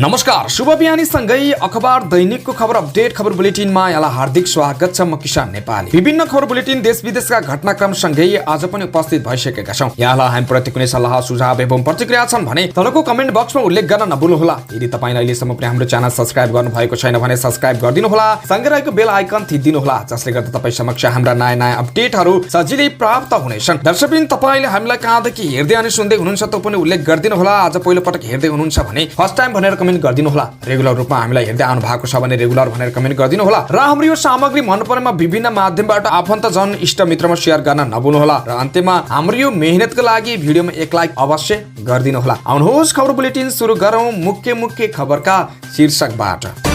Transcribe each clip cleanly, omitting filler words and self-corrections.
नमस्कार, शुभ बिहानी सँगै अखबार दैनिकको खबर अपडेट खबर बुलेटिनमा यहाँलाई हार्दिक स्वागत छ। म किसान नेपाली। विभिन्न खबर बुलेटिन देश विदेशका घटनाक्रम सँगै आज पनि उपस्थित भइसकेका छौं। यहाँलाई हामीप्रति कुनै सल्लाह सुझाव एवं प्रतिक्रिया छन् भने तलको कमेन्ट बक्समा उल्लेख गर्न नभुल्नुहोला। यदि तपाईले अहिलेसम्म पनि हाम्रो च्यानल सब्स्क्राइब गर्नुभएको छैन भने सब्स्क्राइब गरिदिनु होला। सँगै रहेको बेल आइकन थिच्दिनु होला, जसले गर्दा तपाई समक्ष हाम्रा नयाँ अपडेटहरू सजिलै प्राप्त हुनेछन्। दर्शकबिन तपाईले हामीलाई कहाँदेखि हेर्दै अनि सुन्दै हुनुहुन्छ त पनि उल्लेख गरिदिनु होला। आज पहिलो पटक हेर्दै हुनुहुन्छ भने फर्स्ट टाइम भनेर कमेन्ट गरिदिनु होला। रेगुलर रूपमा हामीलाई हेर्दै आउनु भएको छ भने रेगुलर भनेर कमेन्ट गरिदिनु होला। र हाम्रो यो सामग्री मन परेमा विभिन्न माध्यमबाट आफन्तजन इष्ट मित्रमा शेयर गर्न नभुल्नु होला। र अन्त्यमा हाम्रो यो मेहनतको लागि भिडियोमा एक लाइक अवश्य गरिदिनु होला। आउनुहोस् खबर बुलेटिन सुरु गरौँ मुख्य खबरका शीर्षकबाट।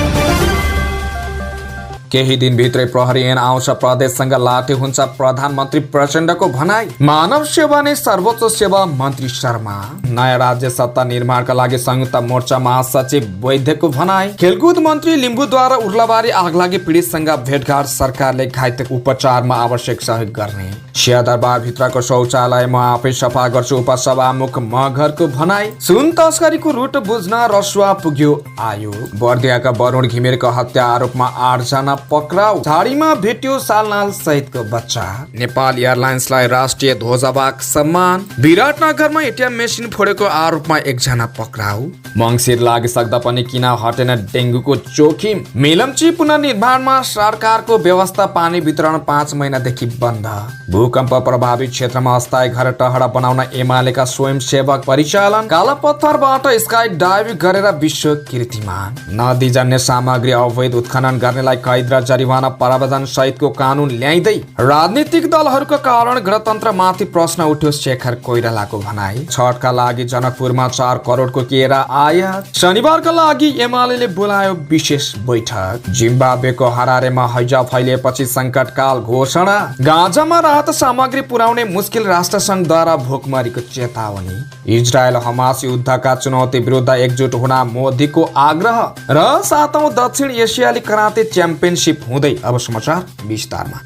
केही दिनभित्रै प्रहरी ऐन आउँछ, प्रदेशसँग लाटे हुन्छ प्रधानमन्त्री प्रचण्डको भनाई। मानव सेवा नै सर्वोच्च सेवा, मन्त्री शर्मा। नयाँ राज्य सत्ता निर्माणका लागि संयुक्त मोर्चा महासचिव वैद्यको भनाई। खेलकुद मन्त्री लिम्बुद्वारा उर्लाबारी आगलागी पीडितसँग भेटघाट, सरकारले घाइते उपचारमा आवश्यक सहयोग गर्ने। सिंहदरबार भित्रको शौचालयमा आफै सफा गर्छु, उपसभामुख मगरको भनाई। सुन तस्करीको रुट बुझ्न रसुवा पुग्यो आयोग। बर्दियाका वरुण घिमिरेको हत्या आरोपमा 8 जना पक्राउ। झाडीमा भेट्यो सालनाल सहितको बच्चा। नेपाल एयरलाइन्सलाई राष्ट्रिय ध्वजावाहक सम्मान। विराटनगरमा एटिएम मेसिन फोडेको आरोपमा 1 जना पक्राउ। मङ्सिर लागिसक्दा पनि किन हटेन डेङ्गुको जोखिम। मेलम्ची पुनर्निर्माणमा सरकारको व्यवस्था, पानी वितरण 5 महिनादेखि बन्द। भूकम्प प्रभावित क्षेत्रमा अस्थायी घर टहरा बनाउन एमालेका स्वयंसेवक परिचालन। कालापत्थरबाट स्काई डाइभ गरेर विश्व कीर्तिमान। नदीजन्य सामग्री अवैध उत्खनन गर्नेलाई कैद र जरिवाना प्रावधान सहितको कानून ल्याइँदै राजनीतिक दलहरूको कारण गणतन्त्रमाथि प्रश्न उठ्यो, शेखर कोइरालाको भनाई। छठका लागि जनकपुरमा 4 करोडको केरा आयात। शनिबारका लागि एमालेले बोलायो विशेष बैठक। जिम्बाब्वेको हरारेमा हैजा फैलिएपछि संकटकाल घोषणा। गाजामा राहत सामग्री पुर्याउने मुस्किल, राष्ट्रसङ्घद्वारा भोकमरीको चेतावनी। इजरायल हमास युद्धका चुनौती विरुद्ध एकजुट हुन मोदीको आग्रह। र 7औं दक्षिण एसियाली कराते च्याम्पियनशिप हुँदै। अब समाचार विस्तारमा।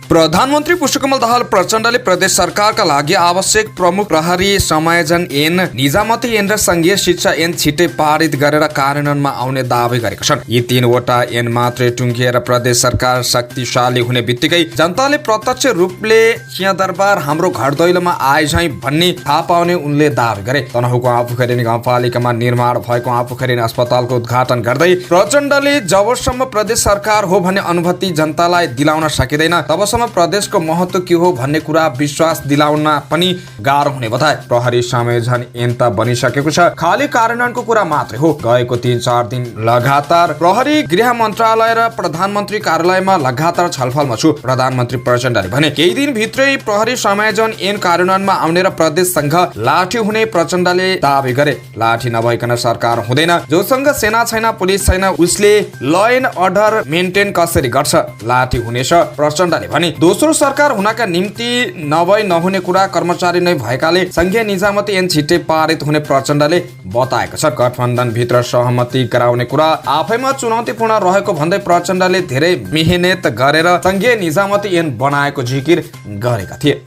प्रधानमन्त्री पुष्पकमल दाहाल प्रचण्डले प्रदेश सरकारका लागि आवश्यक प्रमुख प्रहरी समायोजन ऐन, निजामती ऐन र संघीय शिक्षा ऐन छिटै पारित गरेर कार्यान्वयनमा आउने दावी गरेका छन्। यी 3वटा ऐन मात्रै टुङ्गिएर प्रदेश सरकार शक्तिशाली हुने बित्तिकै जनताले प्रत्यक्ष रूपले सिंहदरबार हाम्रो घर दैलोमा आएझै भन्ने थाहा पाउने उनले दावी गरे। तनहुँको आँपुखरिन गाउँपालिकामा निर्माण भएको आँपुखरिन अस्पतालको उद्घाटन गर्दै प्रचण्डले जबसम्म प्रदेश सरकार हो भन्ने अनुभूति जनतालाई दिलाउन सकिँदैन तबसम्म प्रदेशको महत्व के हो भन्ने कुरा विश्वास दिलाउन पनि गाह्रो हुने बताए। प्रहरी समायोजन ऐन त बनिसकेको छ, खाली कार्यान्वयनको कुरा मात्रै हो। गएको 3-4 दिन लगातार प्रहरी, गृह मन्त्रालय र प्रधानमन्त्री कार्यालयमा लगातार छलफलमा छु, प्रधानमन्त्री प्रचण्डले भने। केही दिन भित्रै प्रहरी समायोजन ऐन कार्यान्वयनमा आउने र प्रदेशसँग लाठी हुने प्रचण्डले दावी गरे। लाठी नभइकन सरकार हुँदैन। जोसँग सेना छैन, पुलिस छैन, उसले ल एन्ड अर्डर मेन्टेन कसरी गर्छ? लाठी हुनेछ, प्रचण्डले भने। दोस्रो सरकार हुनका निम्ति नहुने कुरा कर्मचारी नै भएकाले संघीय निजामती ऐन छिट्टै पारित हुने प्रचण्डले बताएको छ। गठबन्धन भित्र सहमति गराउने कुरा आफैमा चुनौतीपूर्ण रहेको भन्दै प्रचण्डले धेरै मेहनत गरेर संघीय निजामती ऐन बनाएको जिकिर गरेका थिए।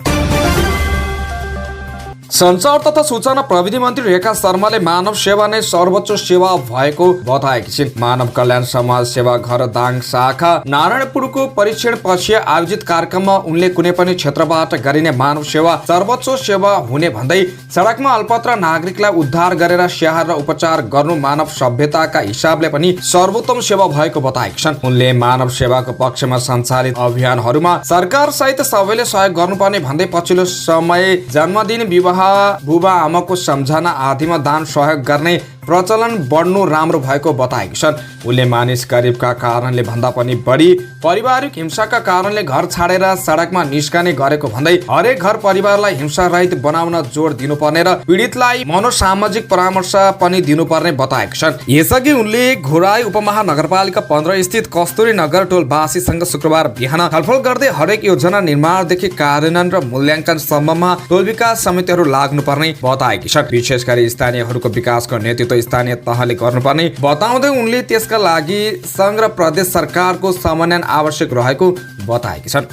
संचार तथा सूचना प्रविधि मन्त्री रेखा शर्माले मानव सेवा नै सर्वोच्च सेवा भएको बताएकी छिन्। मानव कल्याण समाज सेवा घर दाङ शाखा नारायणपुरको परीक्षण पछि आयोजित कार्यक्रममा उनले कुनै पनि क्षेत्रबाट गरिने मानव सेवा सर्वोच्च सेवा हुने भन्दै सडकमा अल्पत्र नागरिकलाई उद्धार गरेर स्याहार र उपचार गर्नु मानव सभ्यताका हिसाबले पनि सर्वोत्तम सेवा भएको बताएकी छन्। उनले मानव सेवाको पक्षमा सञ्चालित अभियानहरूमा सरकार सहित सबैले सहयोग गर्नुपर्ने भन्दै पछिल्लो समय जन्मदिन, विवाह, बुबा आमाको सम्झना आदिमा दान सहयोग गर्ने प्रचलन बढ्नु राम्रो भएको बताएकी छन्। उनले मानिस गरिबका कारणले भन्दा पनि बढी पारिवारिक हिंसाका कारणले घर छाडेर सडकमा निस्कने गरेको भन्दै हरेक घर परिवारलाई हिंसा रहित बनाउन जोड दिनुपर्ने र पीडितलाई मनोसामाजिक परामर्श पनि दिनुपर्ने बताएकी छन्। यसअघि उनले घोराई उपमहानगरपालिका 15 स्थित कस्तुरी नगर टोलवासीसँग शुक्रबार बिहान छलफल गर्दै हरेक योजना निर्माणदेखि कार्यान्वयन र मूल्याङ्कन सम्ममा टोल विकास समितिहरू लाग्नुपर्ने बताएकी छन्। विशेष गरी स्थानीयहरूको विकासको नेतृत्व स्थानीय तहले गर्नुपर्ने बताउँदै उनले त्यसका लागि संघ र प्रदेश सरकारको समन्वय आवश्यक रहेको बताएकी छन्।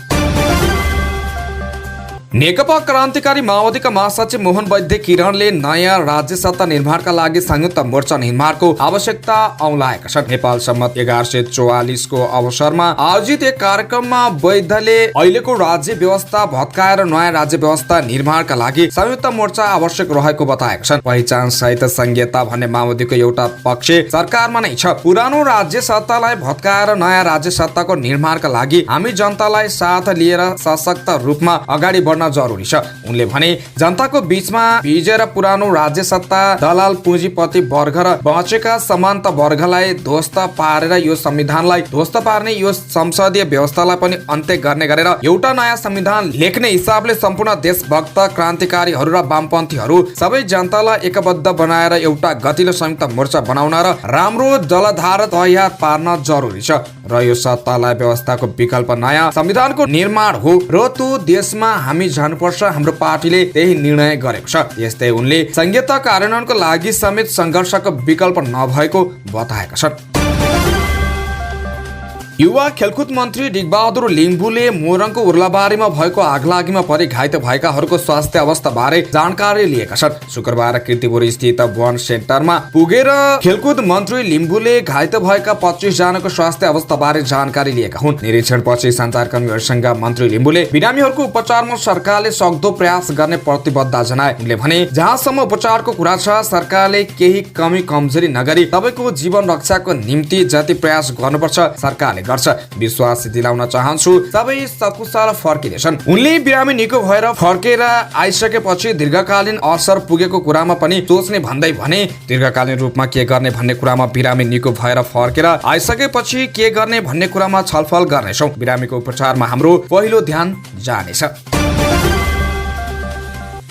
नेकपा क्रान्तिकारी माओवादीका महासचिव मोहन वैद्य किरणले नयाँ राज्य सत्ता निर्माणका लागि संयुक्त मोर्चा निर्माणको आवश्यकता औलाएका छन्। नेपाल सम्मत 1144 को अवसरमा आयोजित एक कार्यक्रममा वैद्यले अहिलेको राज्य व्यवस्था भत्काएर नयाँ राज्य व्यवस्था निर्माणका लागि संयुक्त मोर्चा आवश्यक रहेको बताएका छन्। पहिचान सहित संहिता भन्ने माओवादीको एउटा पक्ष सरकारमा नै छ। पुरानो राज्य सत्तालाई भत्काएर नयाँ राज्य सत्ताको निर्माणका लागि हामी जनतालाई साथ लिएर सशक्त रूपमा अगाडि बढ्न जरुरी छ। उनले भने जनताको बीचमा भिजेर पुरानो राज्य सत्ता दलाल पुँजीपति वर्ग र बचेका समान्त वर्गलाई ध्वस्त पारेर यो संविधानलाई ध्वस्त पार्ने यो संसदीय व्यवस्थालाई पनि अन्त्य गर्ने गरेर एउटा नयाँ संविधान लेख्ने हिसाबले सम्पूर्ण देशभक्त क्रान्तिकारीहरू र वामपन्थीहरू सबै जनतालाई एकबद्ध बनाएर एउटा गतिलो संयुक्त मोर्चा बनाउन र राम्रो जलधार तयार पार्न जरुरी छ र यो सत्तालाई व्यवस्थाको विकल्प नयाँ संविधानको निर्माण हो र त्यो देशमा हामी जानुपर्छ। हाम्रो पार्टीले त्यही निर्णय गरेको छ। यस्तै उनले संहिता कार्यान्वयनको लागि समेत संघर्षको विकल्प नभएको बताएका छन्। युवा खेलकुद मन्त्री डिगबहादुर लिम्बुले मोरङको उर्लाबारीमा भएको आगलागीमा परि घाइते भएकाहरूको स्वास्थ्य अवस्था बारे जानकारी लिएका छन्। शुक्रबार कीर्तिपुर स्थित वन सेन्टरमा पुगेर खेलकुद मन्त्री लिम्बुले घाइते भएका 25 जनाको स्वास्थ्य अवस्था बारे जानकारी लिएका हुन्। निरीक्षणपछि सञ्चारकर्मीहरूसँग मन्त्री लिम्बुले बिरामीहरूको उपचारमा सरकारले सक्दो प्रयास गर्ने प्रतिबद्धता जनाए। उनले भने जहाँसम्म उपचारको कुरा छ सरकारले केही कमी कमजोरी नगरी तपाईको जीवन रक्षाको निम्ति जति प्रयास गर्नुपर्छ सरकारले गर्छ। विश्वास दिलाउन चाहन्छु सबै सकुशल फर्किनेछन्। उनले बिरामी निको भएर फर्केर आइसकेपछि दीर्घकालीन असर पुगेको कुरामा पनि सोच्ने भन्दै भने दीर्घकालीन रूपमा के गर्ने भन्ने कुरामा बिरामी निको भएर फर्केर आइसकेपछि के गर्ने भन्ने कुरामा छलफल गर्नेछौँ। बिरामीको उपचारमा हाम्रो पहिलो ध्यान जानेछ।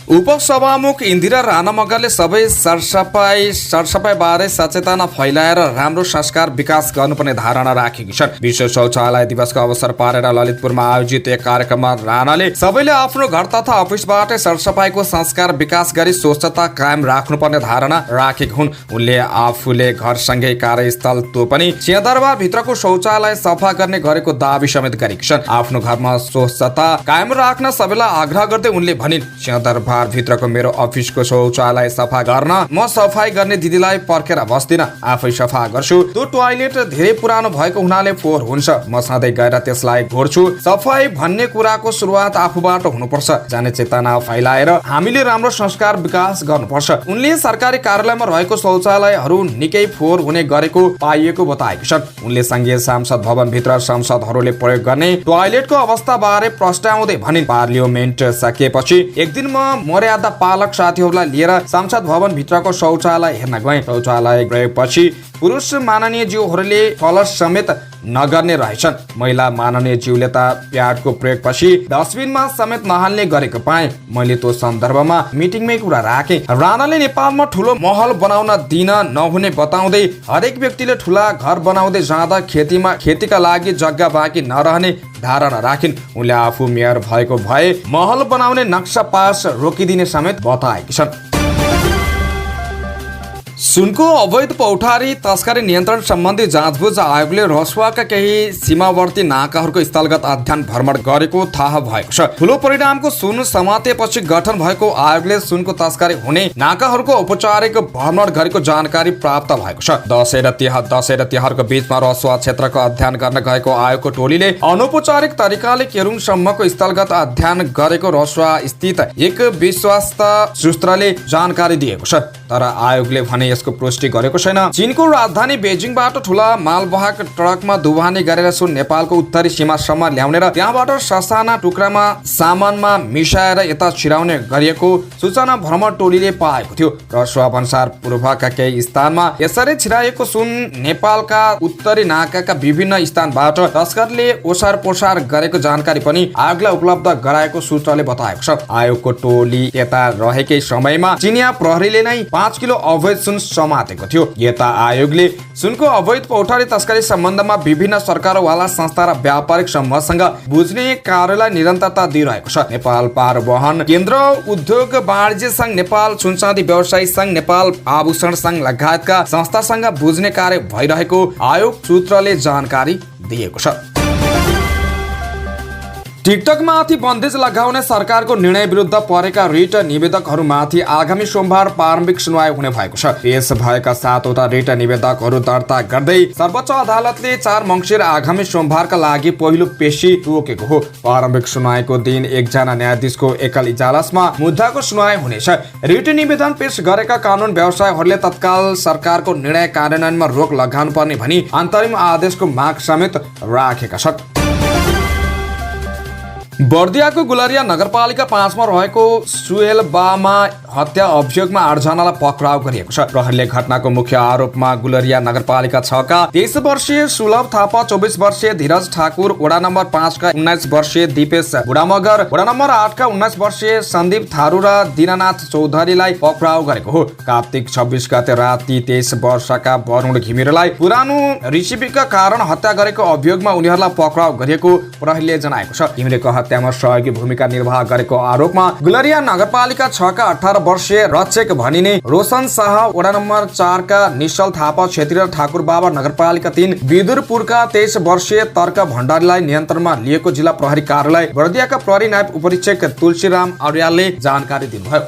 उपसभामुख इन्दिरा राणा मगरले सबै सरसफाई बारे सचेतना फैलाएर राम्रो संस्कार विकास गर्नुपर्ने धारणा राखेकी छन्। विश्व शौचालय दिवसको अवसर पारेर ललितपुरमा आयोजित एक कार्यक्रममा राणाले सबैले आफ्नो घर तथा अफिसबाटै सरसफाईको संस्कार विकास गरी स्वच्छता कायम राख्नुपर्ने धारणा राखेकी हुन्। उनले आफूले घरसँगै कार्यस्थल त्यो पनि सिंहदरबार भित्रको शौचालय सफा गर्ने गरेको दावी समेत गरेकी छन्। आफ्नो घरमा स्वच्छता कायम राख्न सबैलाई आग्रह गर्दै उनले भनिन्, सिंहदरबार भित्रको मेरो अफिसको शौचालय सफा गर्न म सफाई गर्ने दिदीलाई पर्खेर बस्दिन, आफै सफा गर्छु। त्यो टोयलेट धेरै पुरानो भएको हुनाले फोहोर हुन्छ, म सधैँ गएर त्यसलाई घोर्छु। सफाई भन्ने कुराको सुरुवात आफूबाट हुनुपर्छ। जाने चेतना फैलाएर हामीले राम्रो संस्कार विकास गर्नुपर्छ। उनले सरकारी कार्यालयमा रहेको शौचालयहरू निकै फोहोर हुने गरेको पाइएको बताएकी छन्। उनले संघीय संसद भवन भित्र सांसदहरूले प्रयोग गर्ने टोयलेटको अवस्था बारे प्रस्ताउँदै भनिन्, पार्लियामेन्ट सकिएपछि एक दिन म मर्यादा पालक साथीहरूलाई लिएर संसद भवन भित्रको शौचालय हेर्न गए। शौचालय प्रयोगपछि पुरुष माननीय ज्यूहरूले फ्लस समेत नगर्ने रहेछन्। महिला माननीय ज्यूले त प्याडको प्रयोगपछि डस्टबिनमा समेत नहाल्ने गरेको पाएँ। मैले त्यो सन्दर्भमा मिटिङमै कुरा राखेँ। राणाले नेपालमा ठुलो महल बनाउन दिन नहुने बताउँदै हरेक व्यक्तिले ठुला घर बनाउँदै जाँदा खेतीका लागि जग्गा बाँकी नरहने धारणा राखिन्। उनले आफू मेयर भएको भए महल बनाउने नक्सा पास रोकिदिने समेत बताएकी छन्। सुनको अवैध पौठारी तस्करी नियन्त्रण सम्बन्धी जाँचबुझ आयोगले रसुवाका केही सीमावर्ती नाकाहरूको स्थलगत अध्ययन भ्रमण गरेको थाहा भएको छ। ठुलो परिणामको सुन समातेपछि गठन भएको आयोगले सुनको तस्करी हुने नाकाहरूको औपचारिक भ्रमण गरेको जानकारी प्राप्त भएको छ। दशैं र तिहारको बीचमा रसुवा क्षेत्रको अध्ययन गर्न गएको आयोगको टोलीले अनौपचारिक तरिकाले केरुङसम्मको स्थलगत अध्ययन गरेको रसुवा स्थित एक विश्वस्त सूत्रले जानकारी दिएको छ। तर आयोगले भने यसको पुष्टि गरेको छैन। चीनको राजधानी बेजिङबाट ठुला मालवाहक ट्रकमा दुवानी गरेर सुन नेपालको उत्तरी सीमासम्म ल्याउने र त्यहाँबाट ससाना टुक्रामा सामानमा मिसाएर यता छिराउने गरिएको सूचना भ्रमण टोलीले पाएको थियो। रसुवा भन्सार पूर्वका केही स्थानमा यसरी छिराएको सुन नेपालका उत्तरी नाकाका विभिन्न स्थानबाट तस्करले ओसार पोसार गरेको जानकारी पनि आयोगलाई उपलब्ध गराएको सूत्रले बताएको छ। आयोगको टोली यता रहेकै समयमा चिनिया प्रहरीले नै 5 किलो अवैध सुन समातेको थियो। यता आयोगले सुनको अवैध पौठारी तस्करी सम्बन्धमा विभिन्न सरकारवाला संस्था र व्यापारिक समूहसँग बुझ्ने कार्यलाई निरन्तरता दिइरहेको छ। नेपाल परिवहन केन्द्र, उद्योग वाणिज्य संघ, नेपाल सुनचाँदी व्यवसायी संघ, नेपाल आभूषण संघ लगायतका संस्थासँग बुझ्ने कार्य भइरहेको आयोग सूत्रले जानकारी दिएको छ। टिकटकमाथि बन्देज लगाउने सरकारको निर्णय विरुद्ध परेका रिट निवेदकहरूमाथि आगामी सोमबार प्रारम्भिक सुनवाई हुने भएको छ। पेश भएका 7वटा रिट निवेदकहरू दर्ता गर्दै सर्वोच्च अदालतले 4 मङ्सिर आगामी सोमबारका लागि पहिलो पेशी तोकेको हो। प्रारम्भिक सुनवाईको दिन एकजना न्यायाधीशको एकल इजलासमा मुद्दाको सुनवाई हुनेछ। रिट निवेदन पेश गरेका कानुन व्यवसायीहरूले तत्काल सरकारको निर्णय कार्यान्वयनमा रोक लगाउनुपर्ने भनी अन्तरिम आदेशको माग समेत राखेका छन्। बर्दियाको गुलरिया नगरपालिका 5 मा रहेको सुएलबामा हत्या अभियोगमा 8 जनालाई पक्राउ गरिएको छ। प्रहरीले घटनाको मुख्य आरोपमा गुलरिया नगरपालिका 6 का 23 वर्षीय सुलभ थापा, 24 वर्षीय धीरज ठाकुर, वडा नम्बर 5 का 19 वर्षीय दीपेश बुढामगर, वडा नम्बर 8 का 19 वर्षीय सन्दीप थारू र दीनानाथ चौधरीलाई पक्राउ गरेको हो। कार्तिक 26 गते राति 23 वर्षका वरुण घिमिरेलाई पुरानो रिसिपीका कारण हत्या गरेको अभियोगमा उनीहरूलाई पक्राउ गरिएको प्रहरीले जनाएको छ। घिमिरेको हत्यामा सहयोगी भूमिका निर्वाह गरेको आरोपमा गुलरिया नगरपालिका 6 का 18 वर्षीय रक्षक भनिने रोशन शाह, वडा नम्बर 4 का निश्चल थापा छेत्री र ठाकुर बाबा, नगरपालिका 3 विदुरपुरका 23 वर्षीय तर्क भण्डारीलाई नियन्त्रणमा लिएको जिल्ला प्रहरी कार्यालय बर्दियाका प्रहरी नायब उपरीक्षक तुलसीराम अर्यालले जानकारी दिनुभयो।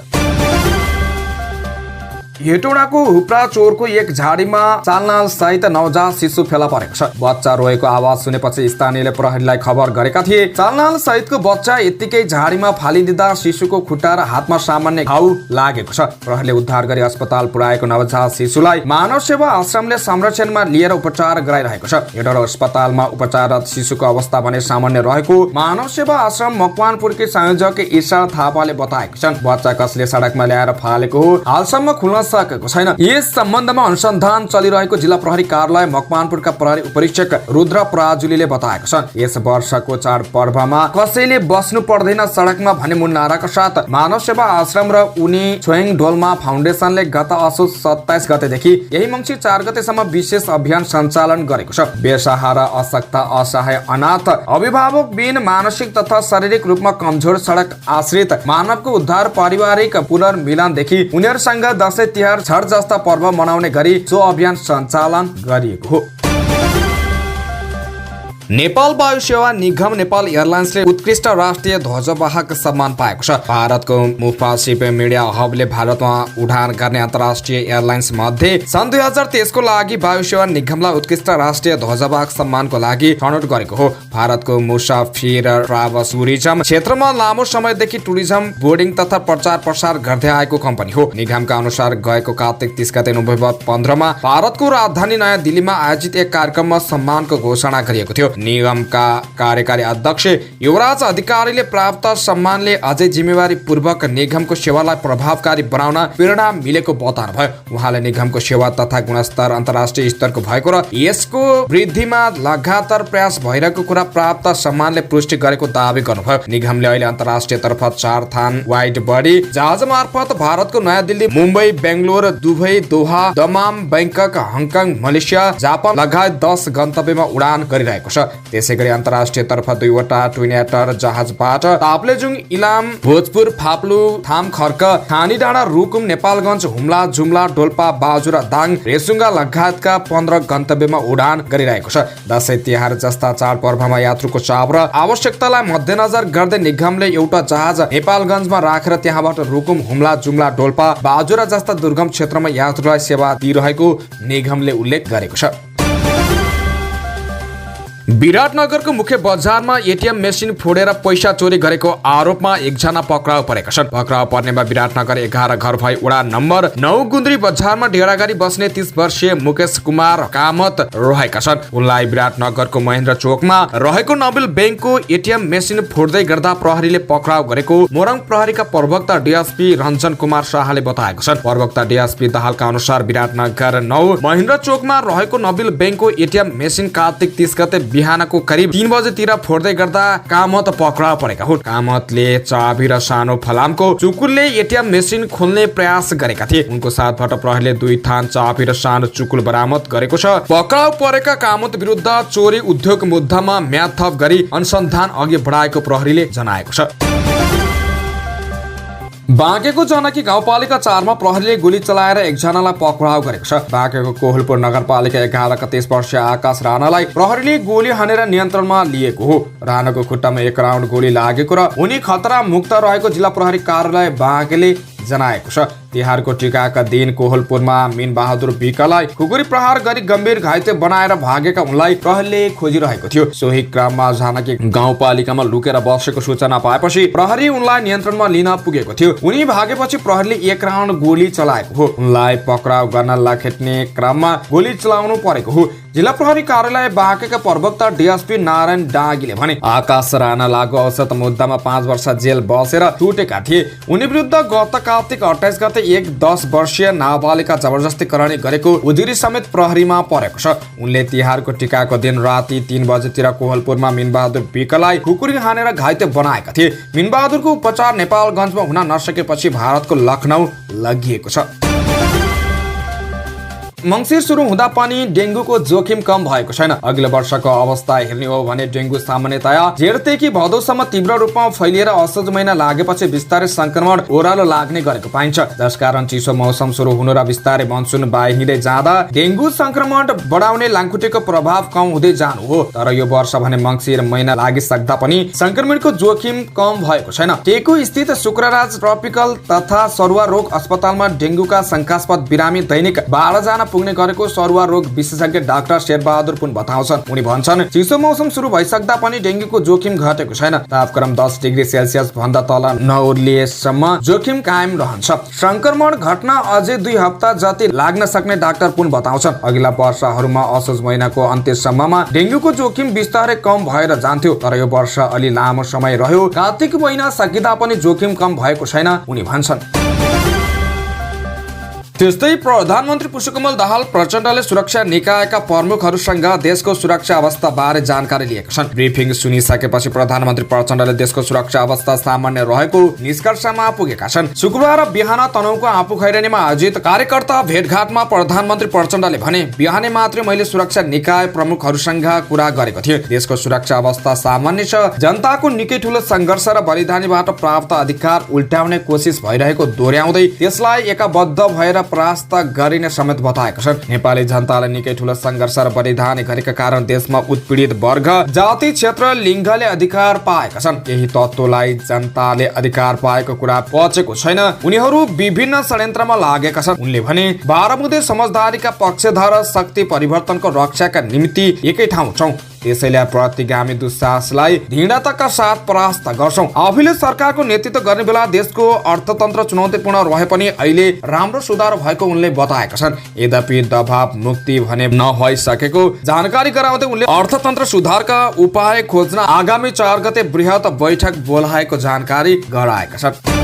हेटौडाको हुप्रा चोरको एक झाडीमा चालनाल सहित नवजात शिशु फेला परेको छ। बच्चा रोएको आवाज सुनेपछि स्थानीयले प्रहरीलाई खबर गरेका थिए। चालनाल सहितको बच्चा यत्तिकै झाडीमा फालिदिँदा शिशुको खुट्टा र हातमा सामान्य घाउ लागेको छ। प्रहरीले उद्धार गरी अस्पताल पुर्याएको नवजात शिशुलाई मानव सेवा आश्रमले संरक्षणमा लिएर उपचार गराइरहेको छ। हेटौडा अस्पतालमा उपचाररत शिशुको अवस्था भने सामान्य रहेको मानव सेवा आश्रम मकवानपुरकी संयोजक ईशा थापाले बताएका छन्। बच्चा कसले सडकमा ल्याएर फालेको हो हालसम्म खुल्न सकेको छैन। यस सम्बन्धमा अनुसन्धान चलिरहेको जिल्ला प्रहरी कार्यालय मकवानपुरका प्रहरी उपरीक्षक रुद्र पराजुलीले बताएका छन्। यस वर्षको चाड पर्वमा कसैले बस्नु पर्दैन सडकमा भन्ने मुन्नाराका साथ मानव सेवा आश्रम र उनी छोइङ डोल्मा फाउन्डेसनले गत असोज 27 गतेदेखि यही मङ्सिर 4 गतेसम्म विशेष अभियान सञ्चालन गरेको छ। बेसहारा, अशक्त, असहाय, अनाथ, अभिभावक बिन, मानसिक तथा शारीरिक रूपमा कमजोर, सडक आश्रित मानवको उद्धार, पारिवारिक पुनर्मिलनदेखि उनीहरूसँग दशैं तिहार, छठ जस्ता पर्व मनाउने गरी सो अभियान सञ्चालन गरिएको हो। नेपाल वायु सेवा निगम नेपाल एयरलाइन्सले उत्कृष्ट राष्ट्रिय ध्वजवाहक सम्मान पाएको छ। भारतको मुफासिप मिडिया हबले भारतमा उडान गर्ने अन्तर्राष्ट्रिय एयरलाइन्स मध्ये सन् 2023 को लागि वायु सेवा निगमलाई उत्कृष्ट राष्ट्रिय ध्वजवाहक सम्मानको लागि छनौट गरेको हो। भारतको मुसाफिर ट्राभल्स टुरिज्म क्षेत्रमा लामो समयदेखि टुरिज्म बोर्डिङ तथा प्रचार प्रसार गर्दै आएको कम्पनी हो। निगमका अनुसार गएको कार्तिक 30 गते नोभेम्बर 15 मा भारतको राजधानी नयाँ दिल्लीमा आयोजित एक कार्यक्रममा सम्मानको घोषणा गरिएको थियो। निगमका कार्यकारी अध्यक्ष युवराज अधिकारीले प्राप्त सम्मानले अझै जिम्मेवारी पूर्वक निगमको सेवालाई प्रभावकारी बनाउन प्रेरणा मिलेको बताउनु भयो। उहाँले निगमको सेवा तथा गुणस्तर अन्तर्राष्ट्रिय स्तरको भएको र यसको वृद्धिमा लगातार प्रयास भइरहेको कुरा प्राप्त सम्मानले पुष्टि गरेको दावी गर्नुभयो। निगमले अहिले अन्तर्राष्ट्रिय तर्फ 4 थान वाइड बडी जहाज मार्फत भारतको नयाँ दिल्ली, मुम्बई, बेंगलोर, दुबई, दोहा, दमाम, बैंकक, हङकङ, मलेसिया, जापान लगायत 10 गन्तव्यमा उडान गरिरहेको छ। त्यसैगरी अन्तर्राष्ट्रिय तर्फ 2 वटा ट्विन एटर जहाजबाट ताप्लेजुङ, इलाम, भोजपुर, फाप्लु, थाम खर्क, खानी डाँडा, रुकुम, नेपालगञ्ज, हुम्ला, जुम्ला, डोल्पा, बाजुरा, दाङ, रेसुङ्गा लगायतका 15 गन्तव्यमा उडान गरिरहेको छ। दशैं तिहार जस्ता चाडपर्वमा यात्रुको चाप र आवश्यकतालाई मध्यनजर गर्दै निगमले एउटा जहाज नेपालगञ्जमा राखेर त्यहाँबाट रुकुम, हुम्ला, जुम्ला, डोल्पा, बाजुरा जस्ता दुर्गम क्षेत्रमा यात्रुलाई सेवा दिइरहेको निगमले उल्लेख गरेको छ। विराटनगरको मुख्य बजारमा एटीएम मेसिन फोडेर पैसा चोरी गरेको आरोपमा 1 जना पक्राउ परेका छन्। पक्राउ पर्नेमा विराटनगर 11 घर भई वडा नम्बर 9 गुन्द्री बजारमा डेरागाडी बस्ने 30 वर्षीय मुकेश कुमार कामत रहेका छन्। उनलाई विराटनगरको महेन्द्र चोकमा रहेको नबिल बैंकको एटीएम मेसिन फोड्दै गर्दा प्रहरीले पक्राउ गरेको मोरङ प्रहरीका प्रवक्ता डीएसपी रञ्जन कुमार शाहले बताएको छन्। प्रवक्ता डीएसपी दाहालका अनुसार विराटनगर 9 महेन्द्र चोकमा रहेको नबिल बैंकको एटीएम मेसिन कार्तिक 30 गते बिहानको करिब 3 बजेतिर फोड्दै गर्दा कामत पक्राउ परेका हुन्। कामतले चाबी र सानो फलामको चुकुलले एटीएम मेसिन खोल्ने प्रयास गरेका थिए। उनको साथबाट प्रहरीले 2 थान चाबी र सानो चुकुल बरामद गरेको छ। पक्राउ परेका कामत विरुद्ध चोरी उद्योग मुद्दामा म्याद थप गरी अनुसन्धान अघि बढाएको प्रहरीले जनाएको छ। बाँकेको जानकी गाउँपालिका 4 मा प्रहरीले गोली चलाएर एकजनालाई पक्राउ गरेको छ। बाँकेको कोहलपुर नगरपालिका 11 का 23 वर्षीय आकाश राणालाई प्रहरीले गोली हानेर नियन्त्रणमा लिएको हो। राणाको खुट्टामा 1 राउन्ड गोली लागेको र उनी खतरा मुक्त रहेको जिल्ला प्रहरी कार्यालय बाँकेले जनाएको छ। तिहारको टीकाका दिन कोहलपुरमा मीन बहादुर विकलाई खुकुरी प्रहार गरी गम्भीर घाइते बनाएर भागेका उनलाई प्रहरीले खोजिरहेको थियो। सोही क्रममा जानकी गाउँपालिकामा लुकेर बसेको सूचना पाएपछि प्रहरी उनलाई नियन्त्रणमा लिन पुगेको थियो। उनी भागेपछि प्रहरीले 1 राउन्ड गोली चलाएको हो। उनलाई पक्राउ गर्न लखेट्ने क्रममा गोली चलाउनु परेको हो। जिल्ला प्रहरी कार्यालय बाँकेका प्रवक्ता डीएसपी नारायण डाँगीले भने आकाश राणा लागु औसत मुद्दामा 5 वर्ष जेल बसेर छुटेका थिए। उनी विरुद्ध गत कार्तिक 28 गते 10 वर्षीय नाबालिका जबरजस्ती करणी गरेको उजुरी समेत प्रहरीमा परेको छ। उनले तिहारको टीकाको दिन राति 3 बजेतिर कोहलपुरमा मीनबहादुर विकलाई खुकुरी हानेर घाइते बनाएका थिए। मीनबहादुरको उपचार नेपालगञ्जमा हुन नसकेपछि भारतको लखनऊ लगिएको छ। मङ्सिर सुरु हुँदा पनि डेङ्गुको जोखिम कम भएको छैन। अघिल्लो वर्षको अवस्था हेर्ने हो भने डेङ्गु सामान्यतया जेठदेखि भदौसम्म तीव्र रूपमा फैलिएर असोज महिना लागेपछि बिस्तारै संक्रमण ओह्रालो लाग्ने गरेको पाइन्छ। जसकारण चिसो मौसम सुरु हुनु र बिस्तारै मनसुन बाहिँदै जाँदा डेङ्गु संक्रमण बढाउने लामखुट्टेको प्रभाव कम हुँदै जानु हो। तर यो वर्ष भने मङ्सिर महिना लागिसक्दा पनि संक्रमणको जोखिम कम भएको छैन। टेकु स्थित शुक्रराज ट्रपिकल तथा सरुवा रोग अस्पतालमा डेङ्गुका शंकास्पद बिरामी दैनिक 12 जना पुग्ने गरेको सरुवा रोग विशेषज्ञ डाक्टर शेरबहादुर पुन बताउँछन्। उनी भन्छन् चिसो मौसम सुरु भइसक्दा पनि डेङ्गुको जोखिम घटेको छैन। तापक्रम 10 डिग्री सेल्सियस भन्दा तल नओर्लिएसम्म जोखिम कायम रहन्छ। संक्रमण घट्न अझै 2 हप्ता जति लाग्न सक्ने डाक्टर पुन बताउँछन्। अघिल्ला वर्षहरूमा असोज महिनाको अन्त्यसम्ममा डेङ्गुको जोखिम बिस्तारै कम भएर जान्थ्यो। तर यो वर्ष अलि लामो समय रह्यो। कार्तिक महिना सकिँदा पनि जोखिम कम भएको छैन उनी भन्छन्। त्यस्तै प्रधानमन्त्री पुष्पकमल दाहाल प्रचण्डले सुरक्षा निकायका प्रमुखहरूसँग देशको सुरक्षा अवस्था बारे जानकारी लिएका छन्। ब्रिफिङ सुनिसकेपछि प्रधानमन्त्री प्रचण्डले देशको सुरक्षा अवस्था सामान्य रहेको निष्कर्षमा पुगेका छन्। शुक्रबार बिहान तनहुँको आफूखैरेनीमा आयोजित कार्यकर्ता भेटघाटमा प्रधानमन्त्री प्रचण्डले भने बिहानै मात्रै मैले सुरक्षा निकाय प्रमुखहरूसँग कुरा गरेको थिएँ। देशको सुरक्षा अवस्था सामान्य छ। जनताको निकै ठूलो सङ्घर्ष र बलिदानीबाट प्राप्त अधिकार उल्टाउने कोसिस भइरहेको दोहोर्याउँदै त्यसलाई एकबद्ध भएर परास्त गरिने समेत बताएका छन्। नेपाली जनताले निकै ठूलो सङ्घर्ष र बलिदान गरेका कारण देशमा उत्पीडित वर्ग, जाति, क्षेत्र, लिङ्गले अधिकार पाएका छन्। केही तत्त्वलाई जनताले अधिकार पाएको कुरा पचेको छैन। उनीहरू विभिन्न षड्यन्त्रमा लागेका छन्। उनले भने 12 बुँदे समझदारीका पक्षधर शक्ति परिवर्तनको रक्षाका निम्ति एकै ठाउँ छौं। त्यसैले प्रतिगामी दुस्साहसलाई दृढताका साथ परास्त गर्छौं। आफूले सरकारको नेतृत्व गर्ने बेला देशको अर्थतन्त्र चुनौतीपूर्ण रहे पनि अहिले राम्रो सुधार भएको उनले बताएका छन्। यद्यपि दबाव मुक्ति भने नभइसकेको जानकारी गराउँदै उनले अर्थतन्त्र सुधारका उपाय खोज्न आगामी 4 गते बृहत बैठक बोलाएको जानकारी गराएका छन्।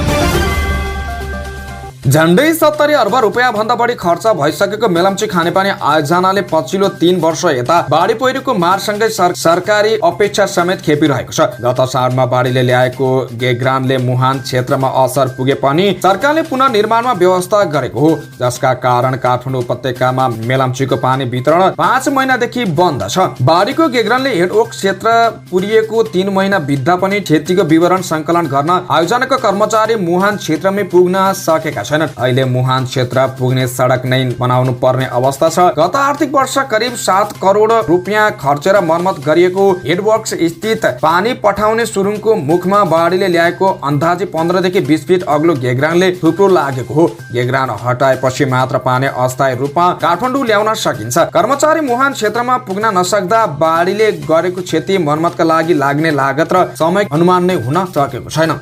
झण्डै 70 अर्ब रुपियाँ भन्दा बढी खर्च भइसकेको मेलम्ची खानेपानी आयोजनाले पछिल्लो 3 वर्ष यता बाढी पहिरोको मारसँगै सरकारी अपेक्षा समेत खेपिरहेको छ। गत सालमा बाढीले ल्याएको गेग्रानले मुहान क्षेत्रमा असर पुगे पनि सरकारले पुनः निर्माणमा व्यवस्था गरेको हो। जसका कारण काठमाडौँ उपत्यकामा मेलम्चीको पानी वितरण 5 महिनादेखि बन्द छ। बाढीको गेग्रानले हेडओक क्षेत्र पुरिएको 3 महिना बित्दा पनि क्षतिको विवरण संकलन गर्न आयोजनाका कर्मचारी मुहान क्षेत्रमै पुग्न सकेका छन्। अहिले मुहान क्षेत्र पुग्ने सडक नै बनाउनु पर्ने अवस्था छ। गत आर्थिक वर्ष करिब 7 करोड रुपियाँ खर्चेर मर्मत गरिएको हेडवर्क्स स्थित पानी पठाउने सुरुङको मुखमा बाढीले ल्याएको अन्दाजी 15 देखि 20 फिट अग्लो गेग्रानले थुप्रो लागेको हो। गेग्रान हटाएपछि मात्र पानी अस्थायी रूपमा काठमाडौँ ल्याउन सकिन्छ। कर्मचारी मुहान क्षेत्रमा पुग्न नसक्दा बाढीले गरेको क्षति मर्मतका लागि लाग्ने लागत र समय अनुमान नै हुन सकेको छैन।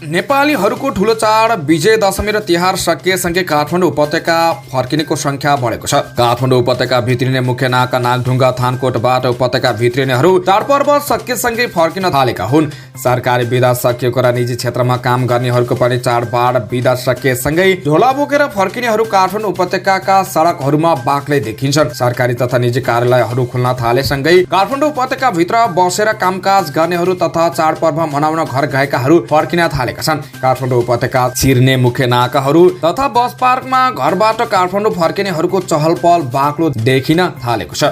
नेपालीहरूको ठूलो चाड विजय दशमी र तिहार सकिएसँगै काठमाडौँ उपत्यका फर्किनेको संख्या बढेको छ। काठमाडौँ उपत्यका भित्रिने मुख्य नाका नागढुङ्गा थानकोटबाट उपत्यका भित्रिनेहरू चाडपर्व सकिएसँगै फर्किन थालेका हुन्। सरकारी बिदा सकिएको र निजी क्षेत्रमा काम गर्नेहरूको पनि चाडबाड बिदा सकिएसँगै झोला बोकेर फर्किनेहरू काठमाडौँ उपत्यकाका सडकहरूमा बाक्लै देखिन्छन्। सरकारी तथा निजी कार्यालयहरू खुल्न थालेसँगै काठमाडौँ उपत्यका भित्र बसेर कामकाज गर्नेहरू तथा चाडपर्व मनाउन घर गएकाहरू फर्किन थालेका छन्। काठमाडौँ उपत्यका छिर्ने मुख्य नाकाहरू तथा बस पार्कमा घरबाट काठमाडौँ फर्किनेहरूको चहल पहल बाक्लो देखिन थालेको छ।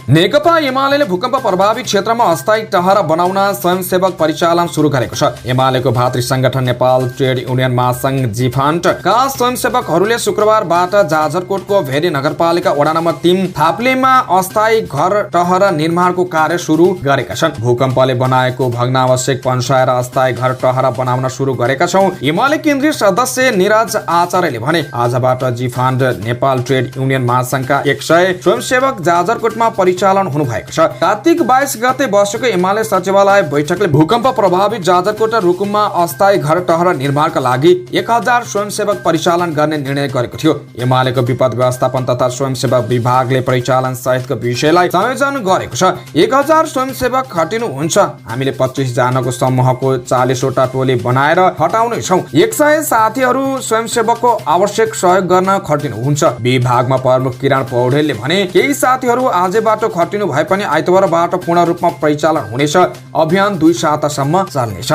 नेकपा एमाले भूकम्प प्रभावित क्षेत्रमा अस्थायी टहरा बनाउन स्वयंसेवक परिचालन सुरु गरेको छ। एमालेको भातृ संगठन नेपाल ट्रेड युनियन महासंघ जिफान्टका स्वयंसेवकहरूले शुक्रबारबाट जाजरकोटको भेरी नगरपालिका वडा नम्बर 3 थाप्लेमा अस्थायी घर टहरा निर्माणको कार्य सुरु गरेका छन्। भूकम्पले बनाएको भग्नावशेष पन्साएर अस्थायी घर टहरा बनाउन सुरु गरेका छौं। एमाले केन्द्रीय सदस्य निराज आचार्यले भने आजबाट जिफान्ट नेपाल ट्रेड युनियन महासंघका 100 स्वयंसेवक जाजरकोटमा परिचालन हुनु भएको छ। कार्तिक 22 गते बसेको एमाले सचिवालय बैठकले भूकम्प प्रभावित जाजरकोट र रुकुममा अस्थायी घर टहरा निर्माणका लागि 1000 स्वयंसेवक परिचालन गर्ने निर्णय गरेको थियो। एमालेको विपद व्यवस्थापन तथा स्वयंसेवक विभागले परिचालन सहितको विषयलाई संयोजन गरेको छ। 1000 स्वयंसेवक खटिनु हुन्छ। हामीले 25 जनाको समूहको 40 वटा टोली बनाएर हटाउने छौं। 100 साथीहरू स्वयंसेवकको आवश्यक सहयोग गर्न खटिनु हुन्छ। विभागमा प्रमुख किरण पौडेलले भने केही साथीहरू आजबाट खटिनु भए पनि आइतबारबाट पूर्ण रूपमा परिचालन हुनेछ। अभियान 2 सातासम्म चल्नेछ।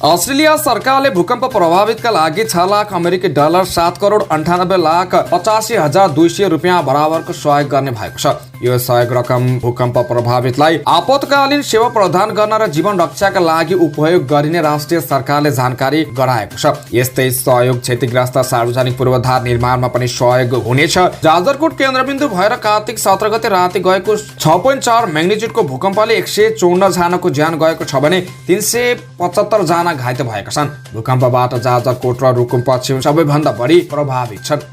अस्ट्रेलिया सरकारले भूकम्प प्रभावितका लागि 6 लाख अमेरिकी डलर 7 करोड 98 लाख 85,200 रुपियाँ बराबरको सहयोग गर्ने भएको छ। यो सहयोग रकम भूकम्प प्रभावितलाई आपतकालीन सेवा प्रदान गर्न र जीवन रक्षाका लागि उपयोग गरिने राष्ट्रिय सरकारले जानकारी गराएको छ। यस्तै सहयोग क्षतिग्रस्त सार्वजनिक पूर्वाधार निर्माणमा पनि सहयोग हुनेछ। जाजरकोट केन्द्रबिन्दु भएर कार्तिक 17 गते राति गएको 6.4 म्याग्निट्युडको भूकम्पले 154 जनाको ज्यान गएको छ भने 375 जना घाइते भएका छन्। भूकम्पबाट जाजरकोट र रुकुम पश्चिम सबैभन्दा बढी प्रभावित छन्।